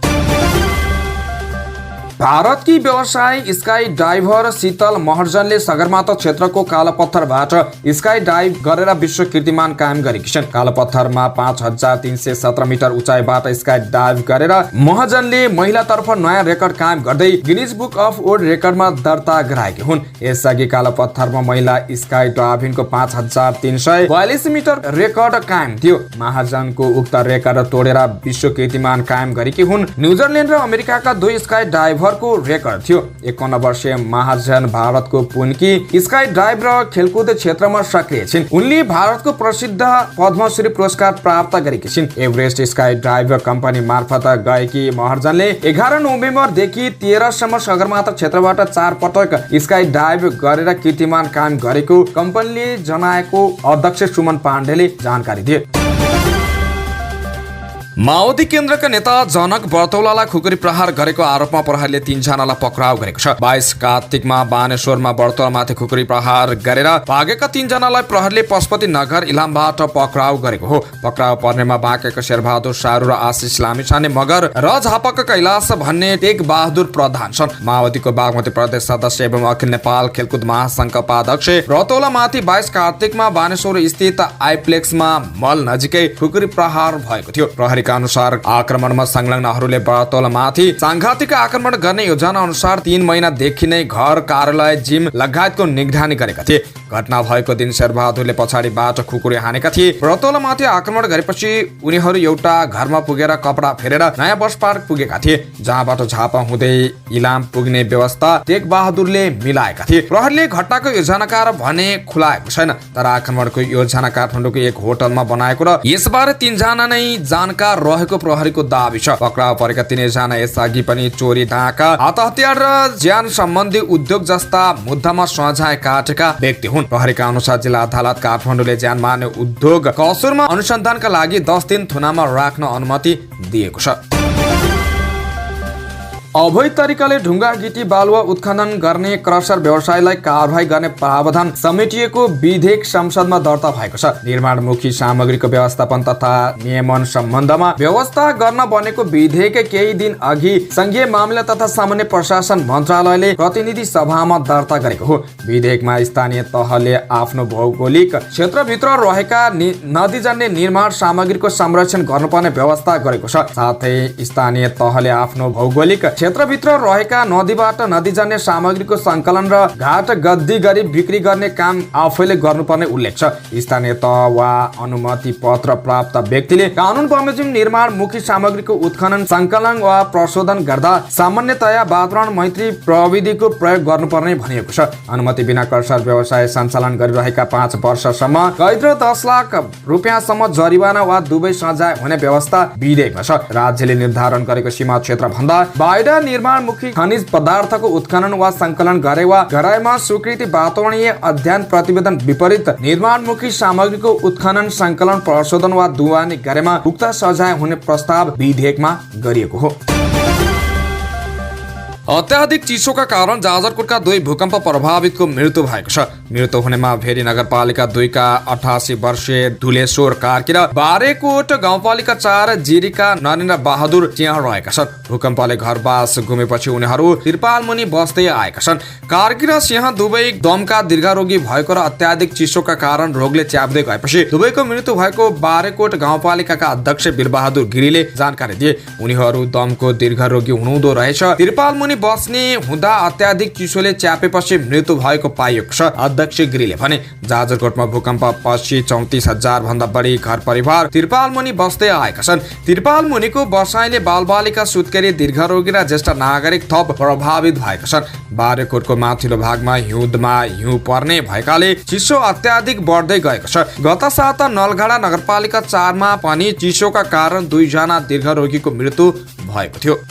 भारतकी व्यवसायी स्काई डाइभर शीतल महर्जनले सगरमाथा क्षेत्रको कालोपत्थरबाट स्काई डाइभ गरेर विश्व कीर्तिमान कायम गरेकी छन्। कालोपत्थरमा 5317 मिटर उचाइबाट स्काई डाइभ गरेर महर्जनले महिलातर्फ नयाँ रेकर्ड कायम गर्दै गिनिज बुक अफ वर्ल्ड रेकर्डमा दर्ता गराएकी हुन्। यसअघि कालोपत्थरमा महिला स्काई डाइभिङको 5342 मिटर रेकर्ड कायम थियो। महर्जनको उक्त रेकर्ड तोडेर विश्व कीर्तिमान कायम गरेकी हुन्। न्युजिल्यान्ड र अमेरिकाका 2 स्काई डाइभर को रेकर्ड थियो। 51 वर्षीय महाजन भारतको पुनकी स्काई डाइभ र खेलकुद क्षेत्रमा सक्रिय छिन्। उनले भारतको प्रसिद्ध पद्मश्री पुरस्कार प्राप्त गरेकी छिन्। एभरेस्ट स्काई डाइभ कम्पनी मार्फत गएकी महर्जनले 11 नोभेम्बरदेखि 13 सम्म सगरमाथा क्षेत्रबाट 4 पटक स्काई डाइभ गरेर कीर्तिमान कायम गरेको कम्पनीले जनाएको अध्यक्ष सुमन पाण्डेले जानकारी दिए। माओवादी केन्द्रका नेता जनक बर्तौलालाई खुकुरी प्रहार गरेको आरोपमा प्रहरीले 3 जनालाई पक्राउ गरेको छ। 22 कार्तिकमा बानेश्वरमा बर्तौलामाथि खुकुरी प्रहार गरेर भागेका 3 जनालाई प्रहरीले पशुपति नगर इलामबाट पक्राउ गरेको हो। पक्राउ पर्नेमा बाँकेका शेरबहादुर सारू र आशिष लामिछाने मगर र झापक कैलाश भन्ने टेक बहादुर प्रधान छन्। माओवादीको बागमती प्रदेश सदस्य एवं अखिल नेपाल खेलकुद महासंघका उपाध्यक्ष बर्तौलामाथि 22 कार्तिकमा बानेश्वर स्थित आइप्लेक्समा मल नजिकै खुकुरी प्रहार भएको थियो। प्रहरी अनुसार आक्रमणमा संलग्नहरूले बर्तौलामाथि सांघातिक आक्रमण गर्ने योजना अनुसार 3 महिनादेखि नै घर, कार्यालय, जिम लगायतको निगरानी गरेका थिए। घटना भएको दिन शेरबहादुरले पछाडिबाट खुकुरी हानेका थिए। बर्तौलामाथि आक्रमण गरेपछि उनीहरू एउटा घरमा पुगेर कपडा फेरेर नयाँ बस पार्क पुगेका थिए, जहाँबाट झापा हुँदै इलाम पुग्ने व्यवस्था टेक बहादुरले मिलाएका थिए। प्रहरीले घटनाको योजनाकार भने खुलाएको छैन, तर आक्रमणको योजना काठमाडौँको एक होटलमा बनाएको र यसबारे 3 जना नै जानकार रहेको प्रहरीको दाबी छ। पक्राउ परेका 3 जना यसअघि पनि चोरी, डाका, हात हतियार र ज्यान सम्बन्धी उद्योग जस्ता मुद्दामा सजाय काटेका व्यक्ति हुन्। प्रहरीका अनुसार जिल्ला अदालत काठमाडौँले ज्यान मार्ने उद्योग कसुरमा अनुसन्धानका लागि 10 दिन थुनामा राख्न अनुमति दिएको छ। अवैध तरिकाले ढुङ्गा, गिटी, बालुवा उत्खनन गर्ने क्रसर व्यवसायलाई कारबाही गर्ने प्रावधान समेटिएको विधेयक संसदमा दर्ता भएको छ। निर्माणमुखी सामग्रीको व्यवस्थापन तथा नियमन सम्बन्धमा व्यवस्था गर्न बनेको विधेयक केही दिन अघि संघीय मामिला तथा सामान्य प्रशासन मन्त्रालयले प्रतिनिधि सभामा दर्ता गरेको हो। विधेयकमा स्थानीय तहले आफ्नो भौगोलिक क्षेत्रभित्र रहेका नदीजन्य निर्माण सामग्रीको संरक्षण गर्नुपर्ने व्यवस्था गरेको छ। साथै स्थानीय तहले आफ्नो भौगोलिक क्षेत्रभित्र रहेका नदीबाट नदीजन्य सामग्रीको संकलन र घाट गद्दी गरी बिक्री गर्ने काम आफैले गर्नुपर्ने उल्लेख छ। स्थानीय तह वा अनुमति पत्र प्राप्त व्यक्तिले कानून बमोजिम निर्माणमुखी सामग्रीको उत्खनन, संकलन वा प्रशोधन गर्दा सामान्यतया वातावरण मैत्री प्रविधिको प्रयोग गर्नुपर्ने भनिएको छ। अनुमति बिना क्रसर व्यवसाय सञ्चालन गरिरहेका 5 वर्षसम्म कैद र 10 लाख रुपियाँसम्म जरिवाना वा दुवै सजाय हुने व्यवस्था विधेयकमा छ। राज्यले निर्धारण गरेको सीमा क्षेत्र भन्दा बाहिर कृपया निर्माणमुखी खनिज पदार्थको उत्खनन वा संकलन गरे वा गराएमा स्वीकृति वातावरणीय अध्ययन प्रतिवेदन विपरीत निर्माणमुखी सामग्रीको उत्खनन संकलन प्रशोधन वा दुवानी गरेमा उक्त सजाय हुने प्रस्ताव विधेयकमा गरिएको हो। अत्याधिक चिसोका कारण जाजरकोटका 2 भूकम्प प्रभावितको मृत्यु भएको छ। मृत्यु हुनेमा भेरी नगरपालिका 2 का 88 वर्षीय धुलेश्वर कार्की र बारेकोट गाउँपालिका 4 जिरीका नरेन्द्र बहादुर चिया रहेका छन्। भूकम्पले घरबास गुमेपछि उनीहरू त्रिपाल मुनि बस्दै आएका छन्। कार्की र सिंह दुवै दमका दीर्घरोगी भएको र अत्याधिक चिसोका कारण रोगले च्याप्दै गएपछि दुवैको मृत्यु भएको बारेकोट गाउँपालिकाका अध्यक्ष वीरबहादुर गिरीले जानकारी दिए। उनीहरू दमको दीर्घरोगी हुनुहुँदो रहेछ। त्रिपाल मुनि बस्ने हुँदा अत्याधिक चिसोले च्यापेपछि मृत्यु भएको पाइएको छ। अध्यक्ष गिरीले भने जाजरकोटमा भूकम्प पछि 34,000 भन्दा बढी घर परिवार त्रिपाल मुनि बस्दै आएका छन्। त्रिपाल मुनिको बसाइले बालबालिका, सुत्केरी, दीर्घरोगी र ज्येष्ठ नागरिक थप प्रभावित भएका छन्। बारेकोटको माथिल्लो भागमा हिउँदमा हिउँ पर्ने भएकाले चिसो अत्याधिक बढ्दै गएको छ। गत साता नलगढा नगरपालिका 4 मा पनि चिसोका कारण 2 जना दीर्घरोगीको मृत्यु भएको थियो।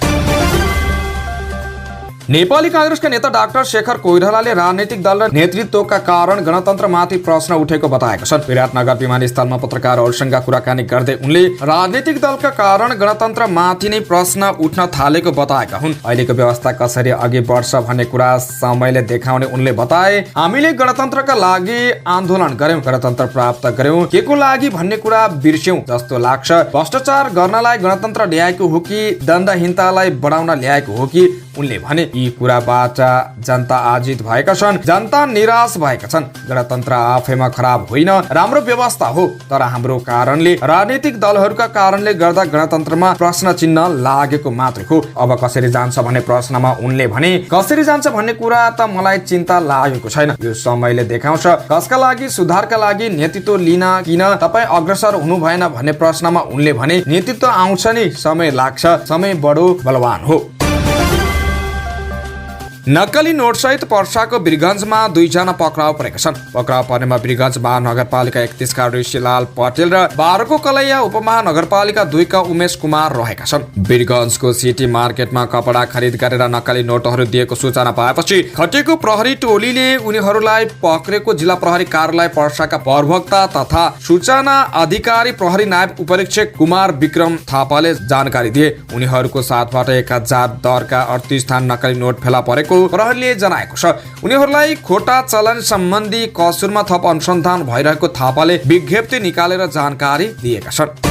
नेपाली कांग्रेसका नेता डाक्टर शेखर कोइरालाले राजनीतिक दल र नेतृत्वका कारण गणतन्त्रमाथि प्रश्न उठेको बताएका छन्। विराटनगर विमानस्थलमा पत्रकारहरूसँग कुराकानी गर्दै उनले राजनीतिक दलका कारण गणतन्त्रमाथि नै प्रश्न उठ्न थालेको बताएका हुन्। अहिलेको व्यवस्था कसरी अघि बढ्छ भन्ने कुरा समयले देखाउने उनले बताए। हामीले गणतन्त्रका लागि आन्दोलन गर्यौं, गणतन्त्र प्राप्त गर्यौं, केको लागि भन्ने कुरा बिर्स्यौं जस्तो लाग्छ। भ्रष्टाचार गर्नलाई गणतन्त्र ल्याएको हो कि दण्डहीनतालाई बढाउन ल्याएको हो कि उनले भने यी कुराबाट जनता आजित भएका छन्, जनता निराश भएका छन्। गणतन्त्र आफैमा खराब होइन, राम्रो व्यवस्था हो, तर हाम्रो कारणले, राजनीतिक दलहरूका कारणले गर्दा गणतन्त्रमा प्रश्न चिन्ह लागेको मात्रै हो। अब कसरी जान्छ भन्ने प्रश्नमा उनले भने कसरी जान्छ भन्ने कुरा त मलाई चिन्ता लागेको छैन, यो समयले देखाउँछ। कसका लागि, सुधारका लागि नेतृत्व लिन किन तपाईँ अग्रसर हुनु भएन भन्ने प्रश्नमा उनले भने नेतृत्व आउँछ नि, समय लाग्छ, समय बडो बलवान हो। नक्कली नोटसहित पर्साको वीरगञ्जमा 2 जना पक्राउ परेका छन्। पक्राउ पर्नेमा वीरगञ्ज महानगरपालिका 31 का ऋषिलाल पटेल र बारको कलैया उपमहानगरपालिका 2 का उमेश कुमार रहेका छन्। वीरगञ्जको सिटी मार्केटमा कपडा खरिद गरेर नक्कली नोटहरू दिएको सूचना पाएपछि खटेको प्रहरी टोलीले उनीहरूलाई पक्रेको जिल्ला प्रहरी कार्यालय पर्साका प्रवक्ता तथा सूचना अधिकारी प्रहरी नायब उपरीक्षक कुमार विक्रम थापाले जानकारी दिए। उनीहरूको साथबाट 1000 दरका 38 थान नक्कली नोट फेला परेको प्रहरीले जनाएको छ। उनीहरूलाई खोटा चलन सम्बन्धी कसुरमा थप अनुसन्धान भइरहेको थापाले विज्ञप्ति निकालेर जानकारी दिएका छन्।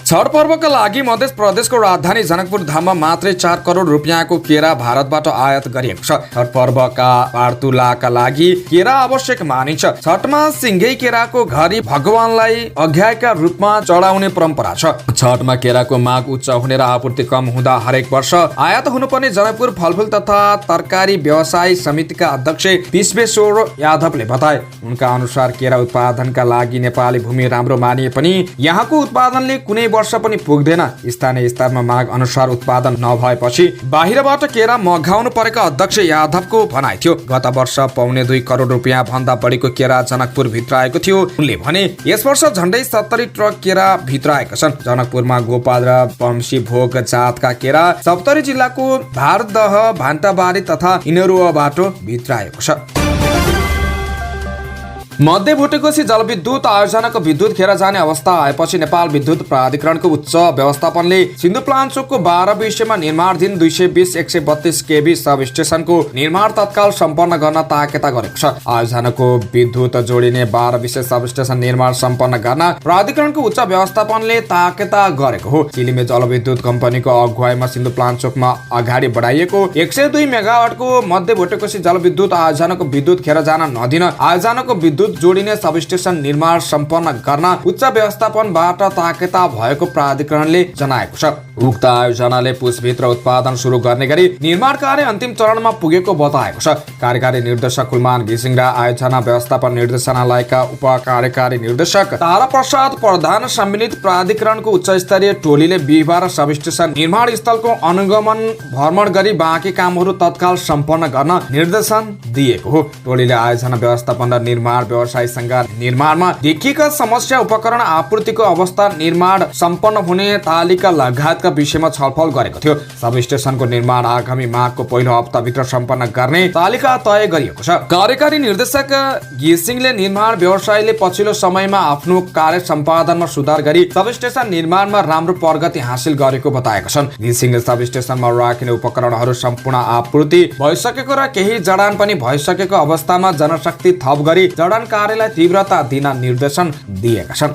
छठ पर्वका लागि मध्य प्रदेशको राजधानी जनकपुर धाममा मात्रै 4 करोड रुपियाँको केरा भारतबाट आयात गरिएको छ। छठ पर्वका वार्तुलाका लागि केरा आवश्यक मानिन्छ। छठमा सिंगै केराको घरी भगवानलाई अघ्यायका रूपमा चढाउने परम्परा छ। छठमा केराको माग उच्च हुने र आपूर्ति कम हुँदा हरेक वर्ष आयात हुनुपर्ने जनकपुर फलफुल तथा तरकारी व्यवसायी समितिका अध्यक्ष विश्वेश्वर यादवले बताए। उनका अनुसार केरा उत्पादनका लागि नेपाली भूमि राम्रो मानिए पनि यहाँको उत्पादनले कुनै वर्ष पनि पुग्दैन। स्थानीय स्तरमा माग अनुसार उत्पादन नभएपछि बाहिरबाट केरा मगाउनु परेको अध्यक्ष यादवको भनाइ थियो। गत वर्ष 2.25 करोड रुपियाँ भन्दा बढीको केरा जनकपुर भित्र आएको थियो। उनले भने यस वर्ष झण्डै 70 ट्रक केरा भित्र आएका छन्। जनकपुरमा गोपाल र वंशी भोग जातका केरा सप्तरी जिल्लाको भारदह, भान्टाबारी तथा इनरुवाबाट भित्र आएको छ। मध्य भुटेकोशी जलविद्युत आयोजनाको विद्युत खेर जाने अवस्था आएपछि नेपाल विद्युत प्राधिकरणको उच्च व्यवस्थापनले सिन्धुप्लान्चोकको 12 विषयमा निर्माणाधीन 220/132 केभी सब स्टेशनको निर्माण तत्काल सम्पन्न गर्न ताकेता गरेको छ। आयोजनाको विद्युत जोडिने 12 विषय सब स्टेशन निर्माण सम्पन्न गर्न प्राधिकरणको उच्च व्यवस्थापनले ताकेता गरेको हो। चिलिमे जलविद्युत कम्पनीको अगुवाईमा सिन्धुप्लान्चोकमा अगाडि बढाइएको 102 मेगावाटको मध्य भुटेकोशी जलविद्युत आयोजनाको विद्युत खेर जान नदिन आयोजनाको विद्युत जोडिने सब स्टेशन निर्माण सम्पन्न गर्न उच्च व्यवस्थापनबाट ताकेता भएको प्राधिकरणले जनाएको छ। उक्त आयोजनाले पुसभित्र उत्पादन सुरु गर्ने गरी निर्माण कार्य अन्तिम चरणमा पुगेको बताएको छ। कार्यकारी निर्देशक कुलमान घिसिङ र आयोजना व्यवस्थापन निर्देशनालयका उप कार्यकारी निर्देशक तारा प्रसाद प्रधान सम्मिलित प्राधिकरणको उच्च स्तरीय टोलीले बिहिबार सब स्टेशन निर्माण स्थलको अनुगमन भ्रमण गरी बाँकी कामहरू तत्काल सम्पन्न गर्न निर्देशन दिएको हो। टोलीले आयोजना व्यवस्थापन र निर्माण व्यवसायीसँग निर्माणमा देखिएका समस्या, उपकरण आपूर्तिको अवस्था, निर्माण सम्पन्न हुने तालिका लगायतका विषयमा छलफल गरेको थियो। सब स्टेशनको निर्माण आगामी माघको पहिलो हप्ताभित्र सम्पन्न गर्ने तालिका तय गरिएको छ। कार्यकारी निर्देशक घिसिङले निर्माण व्यवसायीले पछिल्लो समयमा आफ्नो कार्य सम्पादनमा सुधार गरी सब स्टेशन निर्माणमा राम्रो प्रगति हासिल गरेको बताएका छन्। घिसिङले सब स्टेशनमा राखिने उपकरणहरू सम्पूर्ण आपूर्ति भइसकेको र केही जडान पनि भइसकेको अवस्थामा जनशक्ति थप गरी जडान कार्यलाई तीव्रता दिन निर्देशन दिएका छन्।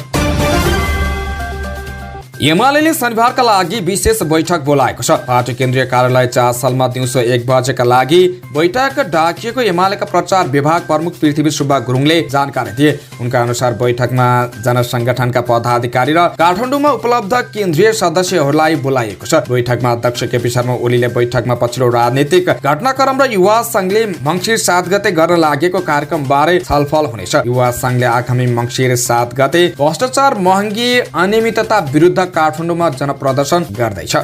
एमाले शनिबारका लागि विशेष बैठक बोलाएको छ। पार्टी केन्द्रीय कार्यालय चासलमा दिउँसो 1 बजेका लागि बैठक डाकिएको एमालेका प्रचार विभाग प्रमुख पृथ्वी सुब्बा गुरुङले जानकारी दिए। उनका अनुसार बैठकमा जनसंगठनका पदाधिकारी र काठमाडौँमा उपलब्ध केन्द्रीय सदस्यहरूलाई बोलाइएको छ। बैठकमा अध्यक्ष केपी शर्मा ओलीले बैठकमा पछिल्लो राजनीतिक घटनाक्रम र युवा संघले मङ्सिर 7 गते गर्न लागेको कार्यक्रम बारे छलफल हुनेछ। युवा संघले आगामी मङ्सिर 7 गते भ्रष्टाचार, महँगी, अनियमितता विरुद्ध काठमाडौँमा जनप्रदर्शन गर्दैछ।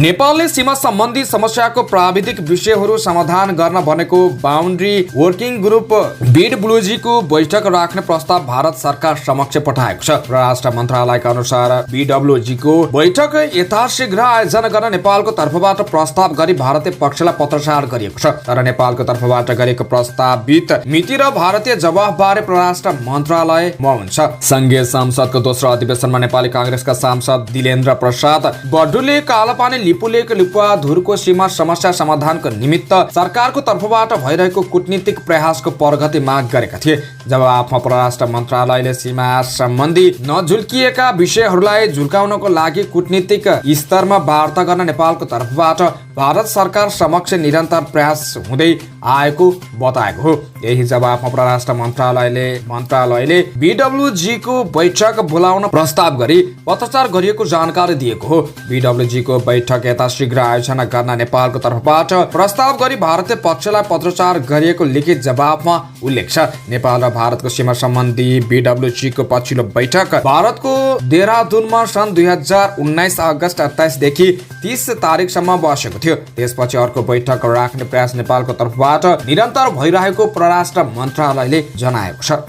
नेपालले सीमा सम्बन्धी समस्याको प्राविधिक विषयहरू समाधान गर्न बनेको बाउन्ड्री वर्किङ ग्रुप BWG को बैठक राख्ने प्रस्ताव भारत सरकार समक्ष पठाएको छ। परराष्ट्र मन्त्रालयका अनुसार BWG को बैठक यथाशीघ्र आयोजना गर्न नेपालको तर्फबाट प्रस्ताव गरी भारतीय पक्षलाई पत्रचार गरिएको छ। तर नेपालको तर्फबाट गरेको प्रस्तावित मिति र भारतीय जवाफबारे परराष्ट्र मन्त्रालय मौन छ। संघीय संसदको दोस्रो अधिवेशनमा नेपाली कांग्रेसका सांसद दिलेन्द्र प्रसाद बडुले कालापानी लिपुलेक लिपुवाधुरको सीमा समस्या समाधानको निमित्त सरकारको तर्फबाट भइरहेको कूटनीतिक प्रयासको प्रगति माग गरेका थिए। जवाफमा परराष्ट्र मन्त्रालयले सीमा सम्बन्धी नझुल्किएका विषयहरूलाई झुल्काउनको लागि कूटनीतिक स्तरमा वार्ता गर्न नेपालको तर्फबाट भारत सरकार समक्ष निरन्तर प्रयास हुँदै आएको बताएको हो। यही जवाफमा परराष्ट्र मन्त्रालयले BWG को बैठक बोलाउन प्रस्ताव गरी पत्रचार गरिएको जानकारी दिएको हो। BWG को बैठक यथाशीघ्र आयोजना गर्न नेपालको तर्फबाट प्रस्ताव गरी भारतीय पक्षलाई पत्रचार गरिएको लिखित जवाफमा उल्लेख छ। नेपाल र भारतको सीमा सम्बन्धी BWG को पछिल्लो बैठक भारतको देहरादूनमा सन् 2019 अगस्त 28 देखि 30 तारिकसम्म बसेको थियो। त्यसपछि अर्को बैठक राख्ने प्रयास नेपालको तर्फबाट निरन्तर भइरहेको परराष्ट्र मन्त्रालयले जनाएको छ।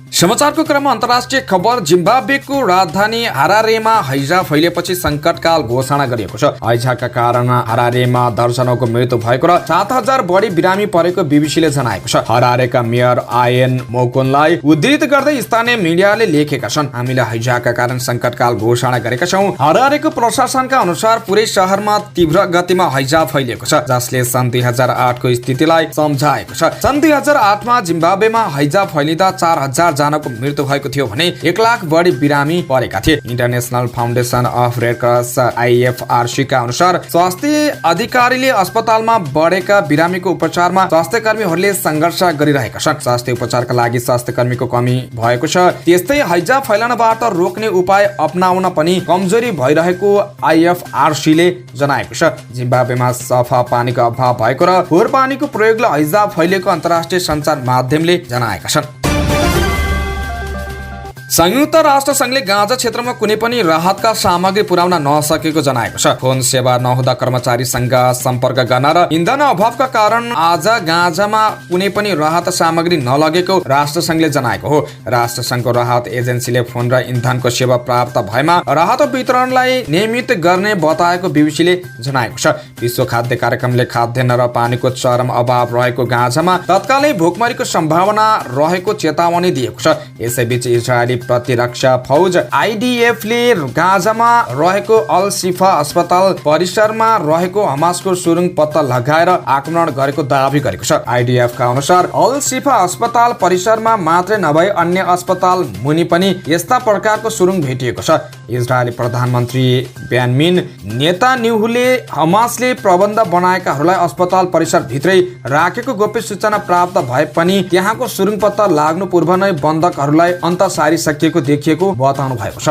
समाचारको क्रममा अन्तर्राष्ट्रिय खबर। जिम्बाब्वेको राजधानी हरारेमा हैजा फैलिएपछि संकटकाल घोषणा गरिएको छ। हैजाका कारण हरारेमा दर्जनौको मृत्यु भएको र 7000 बढी बिरामी परेको बीबीसीले जनाएको छ। हरारेका मेयर आयन मोकोनलाई उद्धृत गर्दै स्थानीय मिडियाले लेखेका छन्, हामीले हैजाका कारण संकटकाल घोषणा गरेका छौं। हरारेको प्रशासनका अनुसार पुरै शहरमा तीव्र गतिमा हैजा फैलिएको छ, जसले सन् 2008 को स्थितिलाई सम्झाएको छ। सन् 2008 मा जिम्बाब्वेमा हैजा फैलिँदा 4000 जनाको मृत्यु भएको थियो भने 1 लाख बढी बिरामी परेका थिए। International foundation of red cross IFRC का अनुसार स्वास्थ्य अधिकारीले अस्पतालमा बढेका बिरामीको उपचारमा स्वास्थ्य कर्मीहरूले संघर्ष गरिरहेका छन्। स्वास्थ्य उपचारका लागि स्वास्थ्य कर्मीको कमी भएको छ। त्यस्तै हैजा फैलनबाट रोक्ने उपाय अपनाउन पनि कमजोरी भइरहेको IFRC ले जनाएको छ। जिम्बाब्वेमा सफा पानीको अभाव भएको र फोहोर पानीको प्रयोगले हैजा फैलेको अन्तर्राष्ट्रिय सञ्चार माध्यमले जनाएका छन्। संयुक्त राष्ट्र संघले गाँजा क्षेत्रमा कुनै पनि राहतका सामग्री पुर्याउन नसकेको जनाएको छ। फोन सेवा नहुँदा कर्मचारीसँग सम्पर्क गर्न र इन्धन अभावका कारण आज गाँजामा कुनै पनि राहत सामग्री नलगेको राष्ट्र संघले जनाएको हो। राष्ट्र संघको राहत एजेन्सीले फोन र इन्धनको सेवा प्राप्त भएमा राहत वितरणलाई नियमित गर्ने बताएको बीबीसीले जनाएको छ। विश्व खाद्य कार्यक्रमले खाद्यान्न र पानीको चरम अभाव रहेको गाँजामा तत्कालै भोकमरीको सम्भावना रहेको चेतावनी दिएको छ। यसैबीच इजरायली प्रतिरक्षा फौज IDF ले गाजामा रहेको अल शिफा अस्पताल परिसरमा रहेको हमासको सुरुङ पत्ता लगाएर आक्रमण गरेको दावी गरेको छ। IDF का अनुसार अल शिफा अस्पताल परिसरमा मात्रै नभई अन्य अस्पताल मुनि पनि यस्ता प्रकारको सुरुङ भेटिएको छ। इजरायली प्रधानमन्त्री बेन्यामिन नेतान्याहुले हमासले प्रबन्ध बनाएकाहरूलाई अस्पताल परिसर भित्रै राखेको गोप्य सूचना प्राप्त भए पनि त्यहाँको सुरुङ पत्ता लाग्नु पूर्व नै बन्धकहरूलाई अन्त सारिसकेको देखिएको बताउनु भएको छ।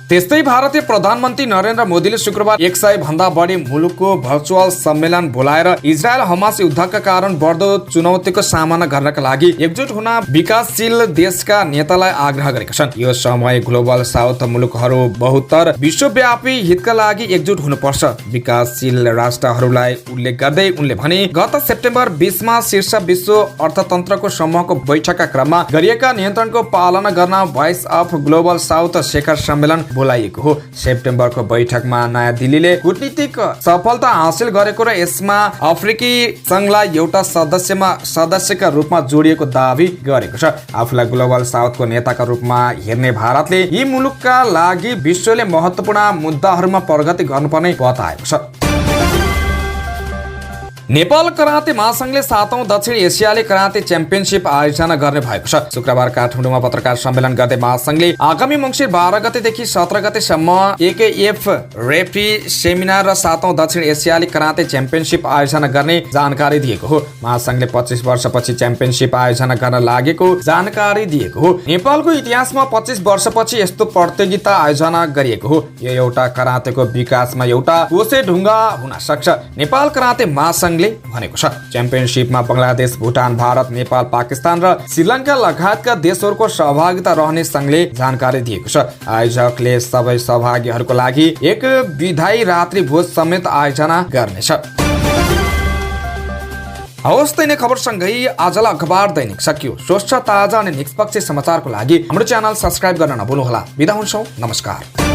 त्यस्तै भारतीय प्रधानमन्त्री नरेन्द्र मोदीले शुक्रबार 100 भन्दा बढी मुलुकको भर्चुअल सम्मेलन बोलाएर इजरायल हमास युद्धका कारण बढ्दो चुनौतीको सामना गर्नका लागि एकजुट हुन विकासशील देशका नेतालाई आग्रह गरेका छन्। यो समय ग्लोबल साउथ मुलुकहरू बहुतर विश्वव्यापी हितका लागि एकजुट हुनुपर्छ। विकासशील राष्ट्रहरूलाई उल्लेख गर्दै उनले भने, गत सेप्टेम्बर 20 मा शीर्ष विश्व अर्थतन्त्रको समूहको बैठकका क्रममा गरिएका नियन्त्रणको पालना गर्न भोइस अफ ग्लोबल साउथ शिखर सम्मेलन बोलाइएको हो। सेप्टेम्बरको बैठकमा नयाँ दिल्लीले कूटनीतिक सफलता हासिल गरेको र यसमा अफ्रिकी संघलाई एउटा सदस्यका रूपमा जोडिएको दावी गरेको छ। आफूलाई ग्लोबल साउथको नेताका रूपमा हेर्ने भारतले यी मुलुकका लागि विश्वले महत्त्वपूर्ण मुद्दाहरूमा प्रगति गर्नुपर्ने बताएको छ। नेपाल कराते महासंघले 7औं दक्षिण एसियाली कराते च्याम्पियनशिप आयोजना गर्ने भएको छ। शुक्रबार काठमाडौँमा पत्रकार सम्मेलन गर्दै महासंघले आगामी मङ्सिर 12 गतेदेखि 17 गतेसम्म एकेएफ रेफ्री सेमिनार र 7औं दक्षिण एसियाली कराते च्याम्पियनशिप आयोजना गर्ने जानकारी दिएको हो। महासंघले 25 वर्षपछि च्याम्पियनशिप आयोजना गर्न लागेको जानकारी दिएको हो। नेपालको इतिहासमा 25 वर्षपछि यस्तो प्रतियोगिता आयोजना गरिएको हो। यो एउटा करातेको विकासमा एउटा कोसे ढुङ्गा हुन सक्छ, नेपाल कराते महासंघ भनेको छ। च्याम्पियनशिपमा बंगलादेश, भुटान, भारत, नेपाल, पाकिस्तान र श्रीलङ्का लगायतका देशहरूको सहभागिता रहने संघले जानकारी दिएको छ। आयोजकले सबै सहभागीहरूको लागि एक विधायी रात्रि भोज समेत आयोजना गर्नेछ। हवस् त नै खबरसँगै आजलाई अखबार दैनिक सकियो। स्वच्छ, ताजा अनि निष्पक्ष समाचारको लागि हाम्रो च्यानल सब्स्क्राइब गर्न नभुल्नुहोला। बिदा हुन्छौँ, नमस्कार।